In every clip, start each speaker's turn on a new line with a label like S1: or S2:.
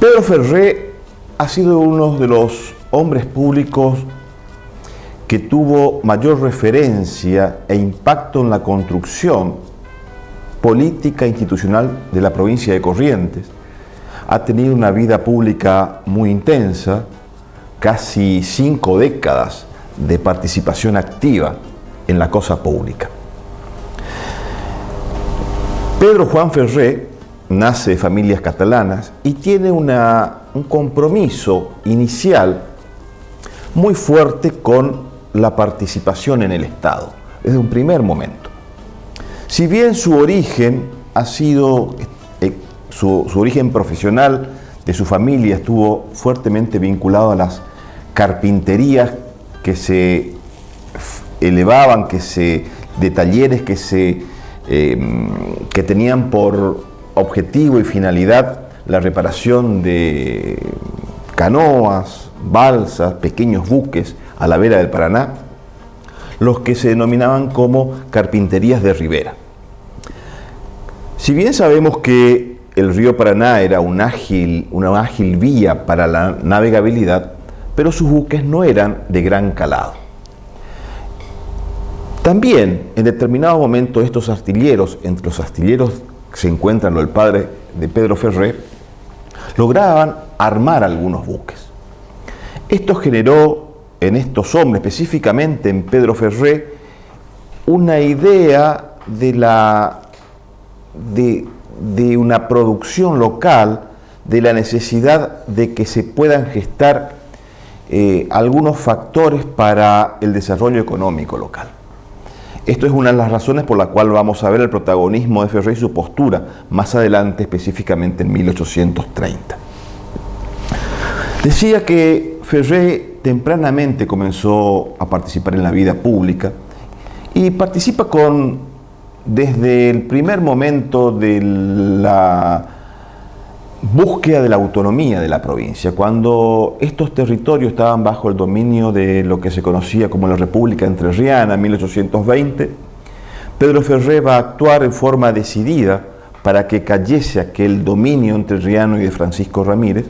S1: Pedro Ferré ha sido uno de los hombres públicos que tuvo mayor referencia e impacto en la construcción política e institucional de la provincia de Corrientes. Ha tenido una vida pública muy intensa, casi 5 décadas de participación activa en la cosa pública. Pedro Juan Ferré nace de familias catalanas y tiene un compromiso inicial muy fuerte con la participación en el Estado, desde un primer momento. Si bien su origen ha sido, su origen profesional de su familia estuvo fuertemente vinculado a las carpinterías que se elevaban, de talleres que tenían por objetivo y finalidad la reparación de canoas, balsas, pequeños buques a la vera del Paraná, los que se denominaban como carpinterías de ribera. Si bien sabemos que el río Paraná era una ágil vía para la navegabilidad, pero sus buques no eran de gran calado. También, en determinado momento, estos astilleros, entre los astilleros se encuentran el padre de Pedro Ferré, lograban armar algunos buques. Esto generó en estos hombres, específicamente en Pedro Ferré, una idea de una producción local, de la necesidad de que se puedan gestar algunos factores para el desarrollo económico local. Esto es una de las razones por la cual vamos a ver el protagonismo de Ferré y su postura más adelante, específicamente en 1830. Decía que Ferré tempranamente comenzó a participar en la vida pública y participa desde el primer momento de la búsqueda de la autonomía de la provincia, cuando estos territorios estaban bajo el dominio de lo que se conocía como la República Entrerriana en 1820. Pedro Ferré va a actuar en forma decidida para que cayese aquel dominio entrerriano y de Francisco Ramírez,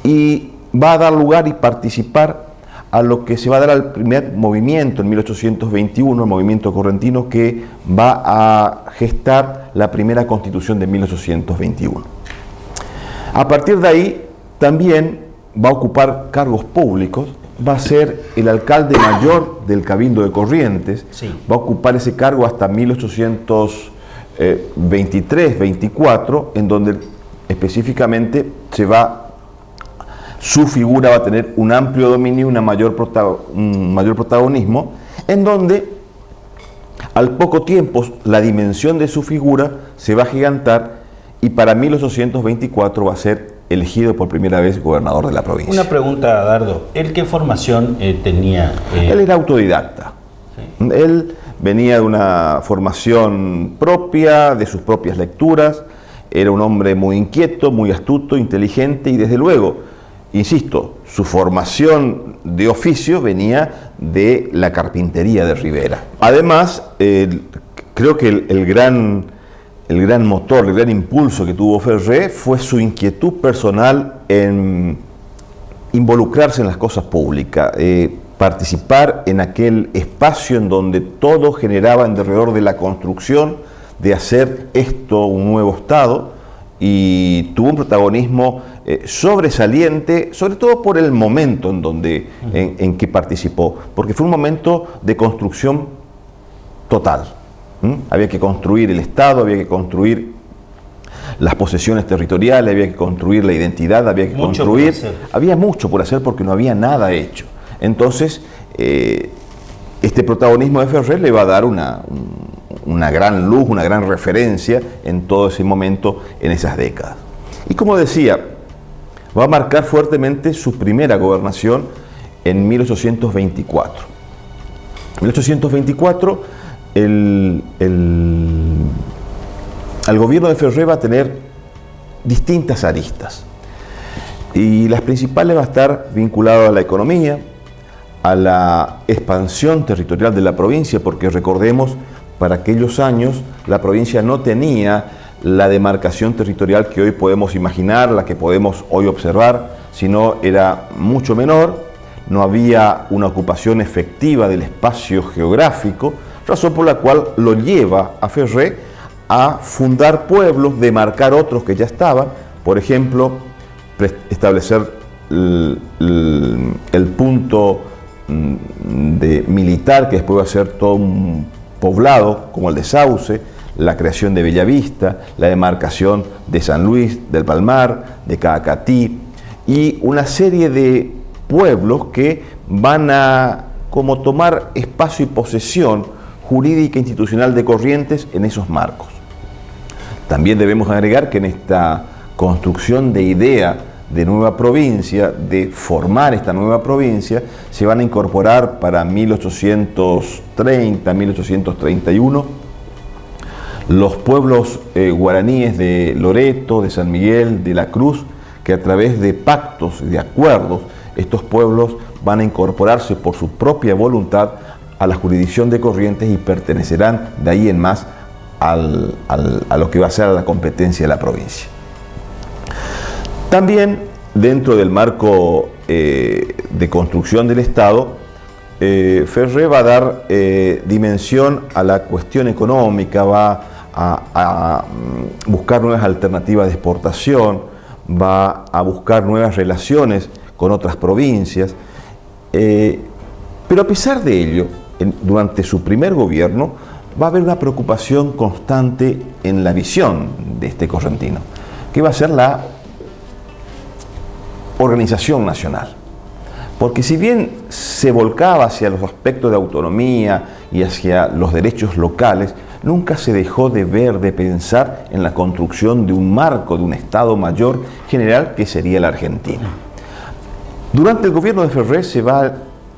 S1: y va a dar lugar y participar a lo que se va a dar al primer movimiento en 1821, el movimiento correntino, que va a gestar la primera constitución de 1821. A partir de ahí también va a ocupar cargos públicos, va a ser el alcalde mayor del Cabildo de Corrientes, sí. Va a ocupar ese cargo hasta 1823-24, en donde específicamente su figura va a tener un amplio dominio y un mayor protagonismo, en donde al poco tiempo la dimensión de su figura se va a agigantar y para 1824 va a ser elegido por primera vez gobernador de la provincia.
S2: Una pregunta, Dardo. ¿Él qué formación tenía?
S1: Él era autodidacta. Sí. Él venía de una formación propia, de sus propias lecturas. Era un hombre muy inquieto, muy astuto, inteligente y desde luego, insisto, su formación de oficio venía de la carpintería de ribera. Además, creo que el gran motor, el gran impulso que tuvo Ferré fue su inquietud personal en involucrarse en las cosas públicas, participar en aquel espacio en donde todo generaba alrededor de la construcción de hacer esto un nuevo Estado, y tuvo un protagonismo sobresaliente, sobre todo por el momento en que participó, porque fue un momento de construcción total. Había que construir el Estado, había que construir las posesiones territoriales, había que construir la identidad, había mucho por hacer porque no había nada hecho. Entonces, este protagonismo de Ferré le va a dar una gran luz, una gran referencia en todo ese momento, en esas décadas. Y como decía, va a marcar fuertemente su primera gobernación en 1824. En 1824, el gobierno de Ferré va a tener distintas aristas, y las principales va a estar vinculadas a la economía, a la expansión territorial de la provincia, porque recordemos, para aquellos años la provincia no tenía la demarcación territorial que hoy podemos imaginar, la que podemos hoy observar, sino era mucho menor, no había una ocupación efectiva del espacio geográfico, razón por la cual lo lleva a Ferré a fundar pueblos, demarcar otros que ya estaban, por ejemplo, establecer el punto militar que después va a ser todo un poblado como el de Sauce, la creación de Bellavista, la demarcación de San Luis del Palmar, de Caacatí y una serie de pueblos que van a como tomar espacio y posesión jurídica e institucional de Corrientes en esos marcos. También debemos agregar que en esta construcción de idea de nueva provincia, de formar esta nueva provincia, se van a incorporar para 1830, 1831, los pueblos guaraníes de Loreto, de San Miguel, de la Cruz, que a través de pactos, de acuerdos, estos pueblos van a incorporarse por su propia voluntad a la jurisdicción de Corrientes y pertenecerán de ahí en más a lo que va a ser la competencia de la provincia. También dentro del marco de construcción del Estado, Ferré va a dar dimensión a la cuestión económica, va a buscar nuevas alternativas de exportación, va a buscar nuevas relaciones con otras provincias, pero a pesar de ello, durante su primer gobierno va a haber una preocupación constante en la visión de este correntino, que va a ser la organización nacional. Porque si bien se volcaba hacia los aspectos de autonomía y hacia los derechos locales, nunca se dejó de ver, de pensar en la construcción de un marco, de un Estado mayor general que sería la Argentina. Durante el gobierno de Ferré se va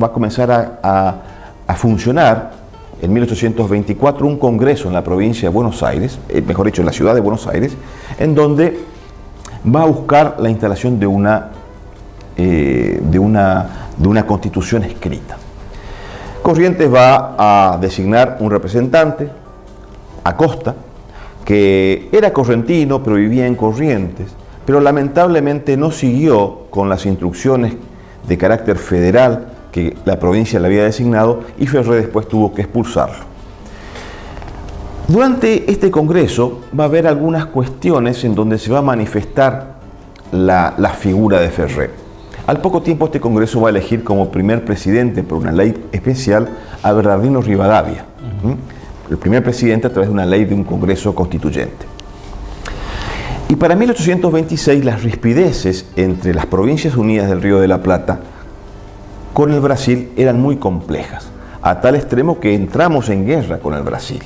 S1: a comenzar a funcionar en 1824 un congreso en la provincia de Buenos Aires, mejor dicho en la ciudad de Buenos Aires, en donde va a buscar la instalación de una constitución escrita. Corrientes va a designar un representante, Acosta, que era correntino pero vivía en Corrientes, pero lamentablemente no siguió con las instrucciones de carácter federal que la provincia le había designado y Ferré después tuvo que expulsarlo. Durante este congreso va a haber algunas cuestiones en donde se va a manifestar la figura de Ferré. Al poco tiempo este congreso va a elegir como primer presidente por una ley especial a Bernardino Rivadavia, el primer presidente a través de una ley de un congreso constituyente. Y para 1826 las rispideces entre las provincias unidas del Río de la Plata con el Brasil eran muy complejas, a tal extremo que entramos en guerra con el Brasil.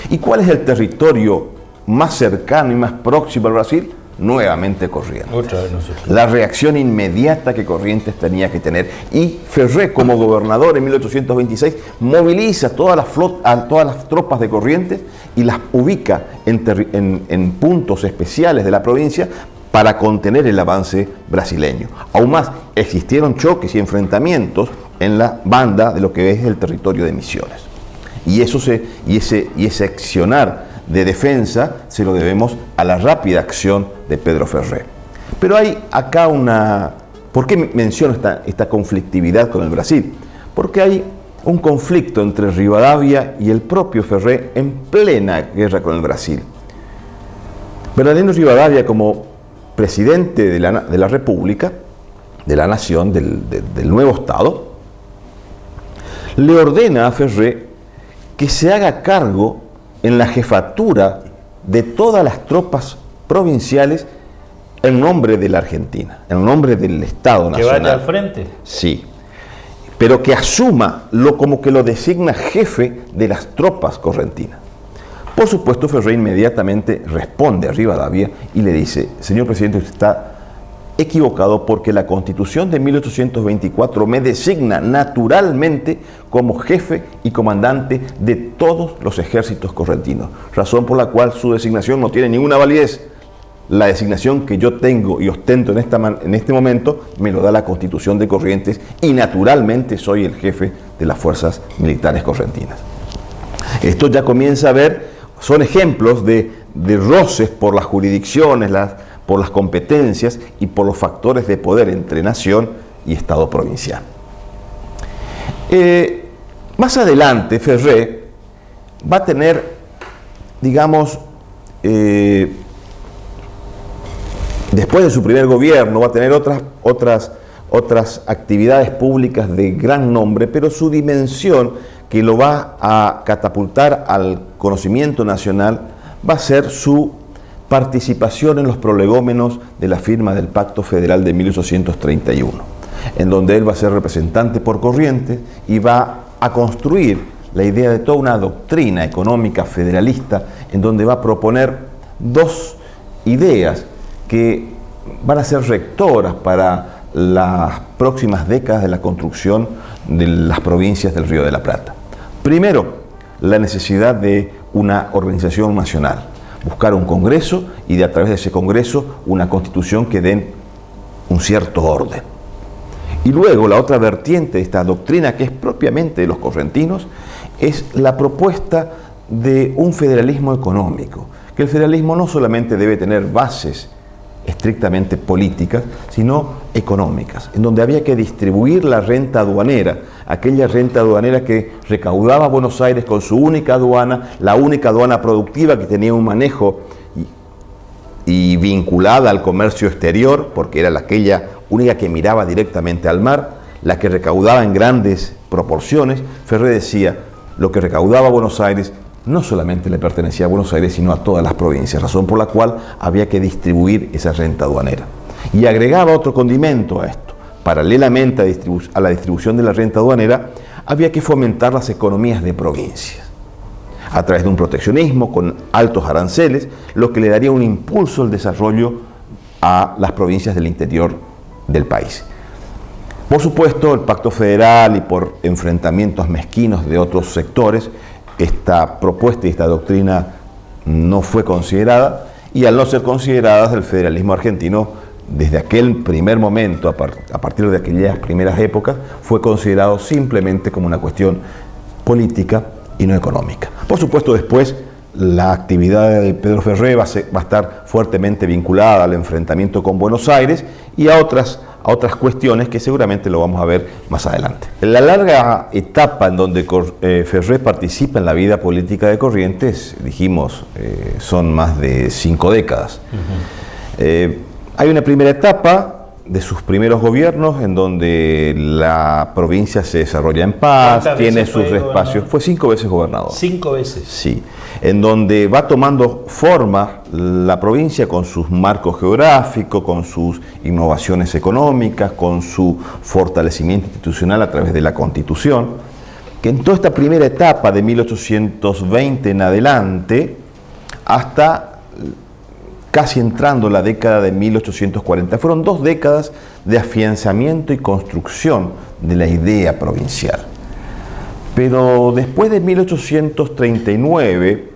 S1: ¿Y cuál es el territorio más cercano y más próximo al Brasil? Nuevamente Corrientes.
S2: Otra vez
S1: la reacción inmediata que Corrientes tenía que tener. Y Ferré, como gobernador en 1826, moviliza todas las tropas de Corrientes y las ubica en puntos especiales de la provincia para contener el avance brasileño. Aún más, existieron choques y enfrentamientos en la banda de lo que es el territorio de Misiones. Y ese accionar de defensa se lo debemos a la rápida acción de Pedro Ferré. Pero hay acá ¿por qué menciono esta conflictividad con el Brasil? Porque hay un conflicto entre Rivadavia y el propio Ferré en plena guerra con el Brasil. Bernardino Rivadavia, como presidente de la República, de la nación, del nuevo Estado, le ordena a Ferré que se haga cargo en la jefatura de todas las tropas provinciales en nombre de la Argentina, en nombre del Estado Nacional.
S2: ¿Que vaya al frente?
S1: Sí, pero que asuma como que lo designa jefe de las tropas correntinas. Por supuesto, Ferré inmediatamente responde a Rivadavia y le dice: señor presidente, usted está equivocado porque la Constitución de 1824 me designa naturalmente como jefe y comandante de todos los ejércitos correntinos, razón por la cual su designación no tiene ninguna validez. La designación que yo tengo y ostento en este momento me lo da la Constitución de Corrientes y naturalmente soy el jefe de las fuerzas militares correntinas. Esto ya comienza a ver, son ejemplos de de roces por las jurisdicciones, por las competencias y por los factores de poder entre nación y Estado provincial. Más adelante, Ferré va a tener, digamos, después de su primer gobierno, va a tener otras actividades públicas de gran nombre, pero su dimensión que lo va a catapultar al conocimiento nacional va a ser su participación en los prolegómenos de la firma del Pacto Federal de 1831, en donde él va a ser representante por Corrientes y va a construir la idea de toda una doctrina económica federalista, en donde va a proponer dos ideas que van a ser rectoras para las próximas décadas de la construcción de las provincias del Río de la Plata. Primero, la necesidad de una organización nacional, buscar un congreso y a través de ese congreso una constitución que den un cierto orden. Y luego la otra vertiente de esta doctrina, que es propiamente de los correntinos, es la propuesta de un federalismo económico, que el federalismo no solamente debe tener bases estrictamente políticas, sino económicas, en donde había que distribuir la renta aduanera, aquella renta aduanera que recaudaba Buenos Aires con su única aduana, la única aduana productiva que tenía un manejo y vinculada al comercio exterior, porque era aquella única que miraba directamente al mar, la que recaudaba en grandes proporciones. Ferré decía, lo que recaudaba Buenos Aires no solamente le pertenecía a Buenos Aires, sino a todas las provincias, razón por la cual había que distribuir esa renta aduanera. Y agregaba otro condimento a esto. Paralelamente a la distribución de la renta aduanera, había que fomentar las economías de provincias, a través de un proteccionismo con altos aranceles, lo que le daría un impulso al desarrollo a las provincias del interior del país. Por supuesto, el Pacto Federal y por enfrentamientos mezquinos de otros sectores, esta propuesta y esta doctrina no fue considerada, y al no ser consideradas, el federalismo argentino, desde aquel primer momento, a partir de aquellas primeras épocas, fue considerado simplemente como una cuestión política y no económica. Por supuesto, después la actividad de Pedro Ferré va a estar fuertemente vinculada al enfrentamiento con Buenos Aires y a otras cuestiones que seguramente lo vamos a ver más adelante. La larga etapa en donde Ferré participa en la vida política de Corrientes, dijimos, son más de 5 décadas. Hay una primera etapa de sus primeros gobiernos en donde la provincia se desarrolla en paz, tiene sus espacios. Fue 5 veces gobernador.
S2: 5 veces.
S1: Sí, en donde va tomando forma la provincia con sus marcos geográficos, con sus innovaciones económicas, con su fortalecimiento institucional a través de la Constitución, que en toda esta primera etapa de 1820 en adelante, hasta casi entrando la década de 1840. Fueron 2 décadas de afianzamiento y construcción de la idea provincial. Pero después de 1839,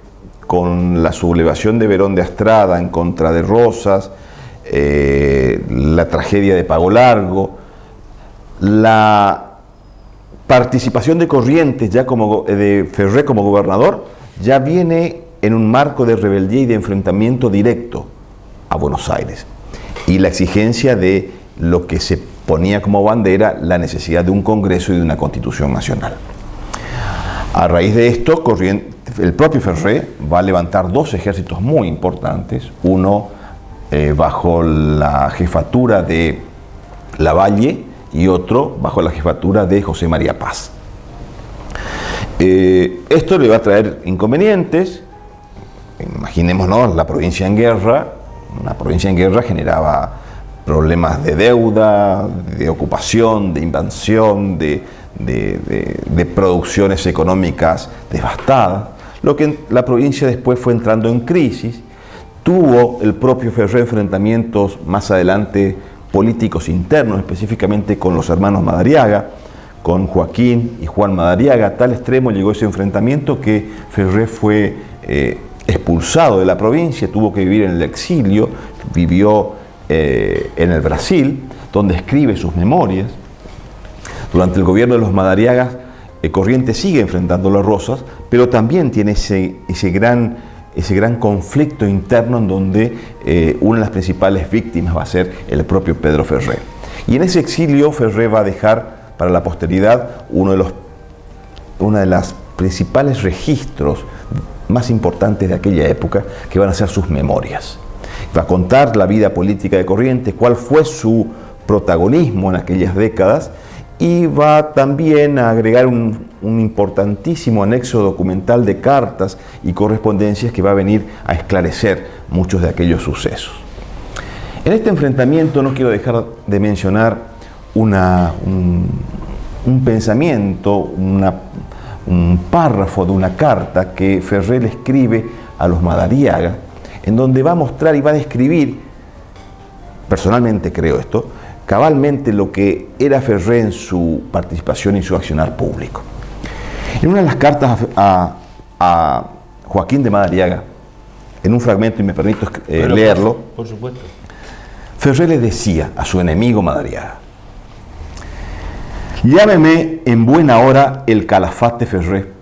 S1: con la sublevación de Verón de Astrada en contra de Rosas, la tragedia de Pago Largo, la participación de Corrientes ya de Ferré como gobernador, ya viene en un marco de rebeldía y de enfrentamiento directo a Buenos Aires, y la exigencia de lo que se ponía como bandera, la necesidad de un Congreso y de una Constitución nacional. A raíz de esto, el propio Ferré va a levantar 2 ejércitos muy importantes, uno bajo la jefatura de Lavalle y otro bajo la jefatura de José María Paz. Esto le va a traer inconvenientes. Imaginémonos la provincia en guerra. Una provincia en guerra generaba problemas de deuda, de ocupación, de invasión, de producciones económicas devastadas, lo que la provincia después fue entrando en crisis. Tuvo el propio Ferré enfrentamientos más adelante políticos internos, específicamente con los hermanos Madariaga, con Joaquín y Juan Madariaga. A tal extremo llegó ese enfrentamiento que Ferré fue expulsado de la provincia, tuvo que vivir en el exilio, vivió en el Brasil, donde escribe sus memorias. Durante el gobierno de los Madariagas, Corrientes sigue enfrentando a los Rosas, pero también tiene ese gran ese gran conflicto interno en donde una de las principales víctimas va a ser el propio Pedro Ferrer. Y en ese exilio Ferrer va a dejar para la posteridad uno de los principales registros más importantes de aquella época, que van a ser sus memorias. Va a contar la vida política de Corrientes, cuál fue su protagonismo en aquellas décadas, y va también a agregar un importantísimo anexo documental de cartas y correspondencias que va a venir a esclarecer muchos de aquellos sucesos. En este enfrentamiento no quiero dejar de mencionar un pensamiento, un párrafo de una carta que Ferrer le escribe a los Madariaga, en donde va a mostrar y va a describir, personalmente creo esto, cabalmente lo que era Ferrer en su participación y su accionar público. En una de las cartas a Joaquín de Madariaga, en un fragmento, y me permito leerlo,
S2: por supuesto,
S1: Ferrer le decía a su enemigo Madariaga: llámeme en buena hora el Calafate Ferrer,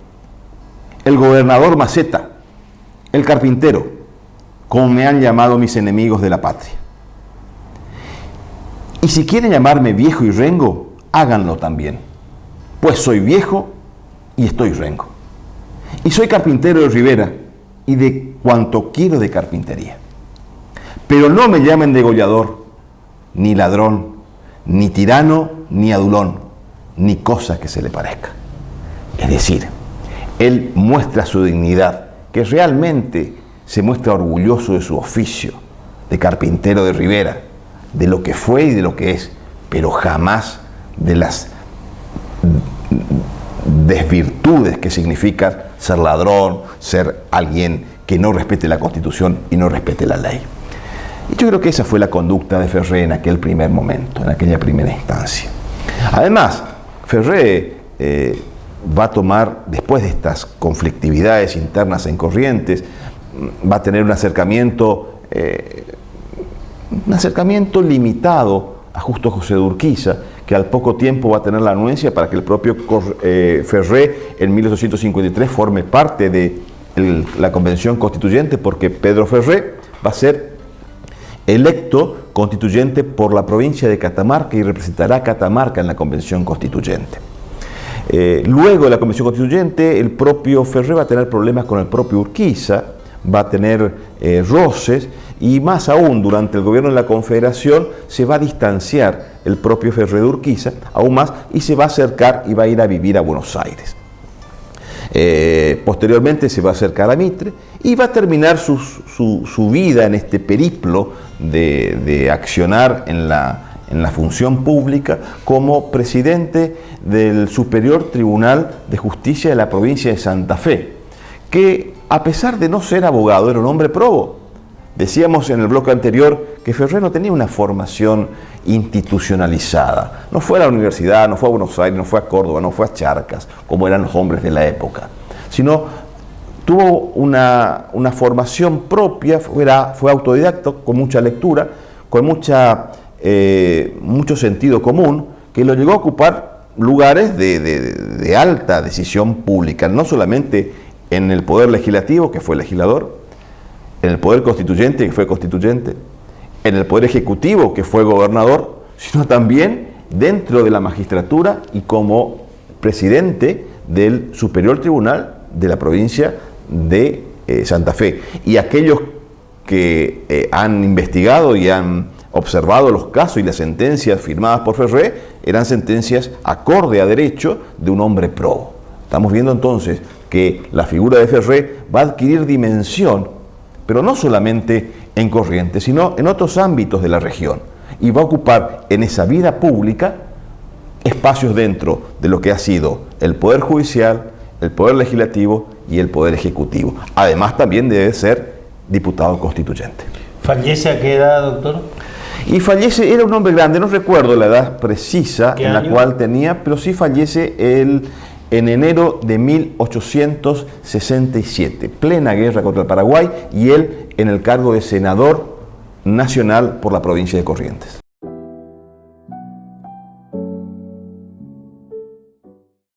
S1: el gobernador Maceta, el carpintero, como me han llamado mis enemigos de la patria. Y si quieren llamarme viejo y rengo, háganlo también, pues soy viejo y estoy rengo. Y soy carpintero de Rivera y de cuanto quiero de carpintería. Pero no me llamen degollador, ni ladrón, ni tirano, ni adulón, ni cosa que se le parezca. Es decir, él muestra su dignidad, que realmente se muestra orgulloso de su oficio de carpintero de Rivera, de lo que fue y de lo que es, pero jamás de las desvirtudes que significa ser ladrón, ser alguien que no respete la Constitución y no respete la ley. Y yo creo que esa fue la conducta de Ferrer en aquel primer momento, en aquella primera instancia. Además, Ferrer va a tomar, después de estas conflictividades internas en Corrientes, va a tener un acercamiento limitado a Justo José de Urquiza, que al poco tiempo va a tener la anuencia para que el propio Ferrer en 1853 forme parte de la Convención Constituyente, porque Pedro Ferrer va a ser electo constituyente por la provincia de Catamarca y representará a Catamarca en la Convención Constituyente. Luego de la Convención Constituyente, el propio Ferrer va a tener problemas con el propio Urquiza, va a tener roces, y más aún durante el gobierno de la Confederación se va a distanciar el propio Ferrer de Urquiza aún más y se va a acercar y va a ir a vivir a Buenos Aires. Posteriormente se va a acercar a Mitre y va a terminar su vida en este periplo de accionar en la función pública como presidente del Superior Tribunal de Justicia de la provincia de Santa Fe, que a pesar de no ser abogado era un hombre probo. Decíamos en el bloque anterior que Ferrer no tenía una formación institucionalizada. No fue a la universidad, no fue a Buenos Aires, no fue a Córdoba, no fue a Charcas, como eran los hombres de la época, sino tuvo una formación propia, fue autodidacta, con mucha lectura, con mucho sentido común, que lo llegó a ocupar lugares de alta decisión pública, no solamente en el Poder Legislativo, que fue legislador, en el Poder Constituyente, que fue constituyente, en el Poder Ejecutivo, que fue gobernador, sino también dentro de la magistratura y como presidente del Superior Tribunal de la provincia de Santa Fe. Y aquellos que han investigado y han observado los casos y las sentencias firmadas por Ferrer, eran sentencias acorde a derecho de un hombre probo. Estamos viendo entonces que la figura de Ferrer va a adquirir dimensión, pero no solamente en Corrientes, sino en otros ámbitos de la región, y va a ocupar en esa vida pública espacios dentro de lo que ha sido el Poder Judicial, el Poder Legislativo y el Poder Ejecutivo. Además, también debe ser diputado constituyente.
S2: ¿Fallece a qué edad, doctor?
S1: Y fallece, era un hombre grande, no recuerdo la edad precisa en la cual tenía, pero sí fallece en enero de 1867, plena guerra contra el Paraguay, y él en el cargo de senador nacional por la provincia de Corrientes.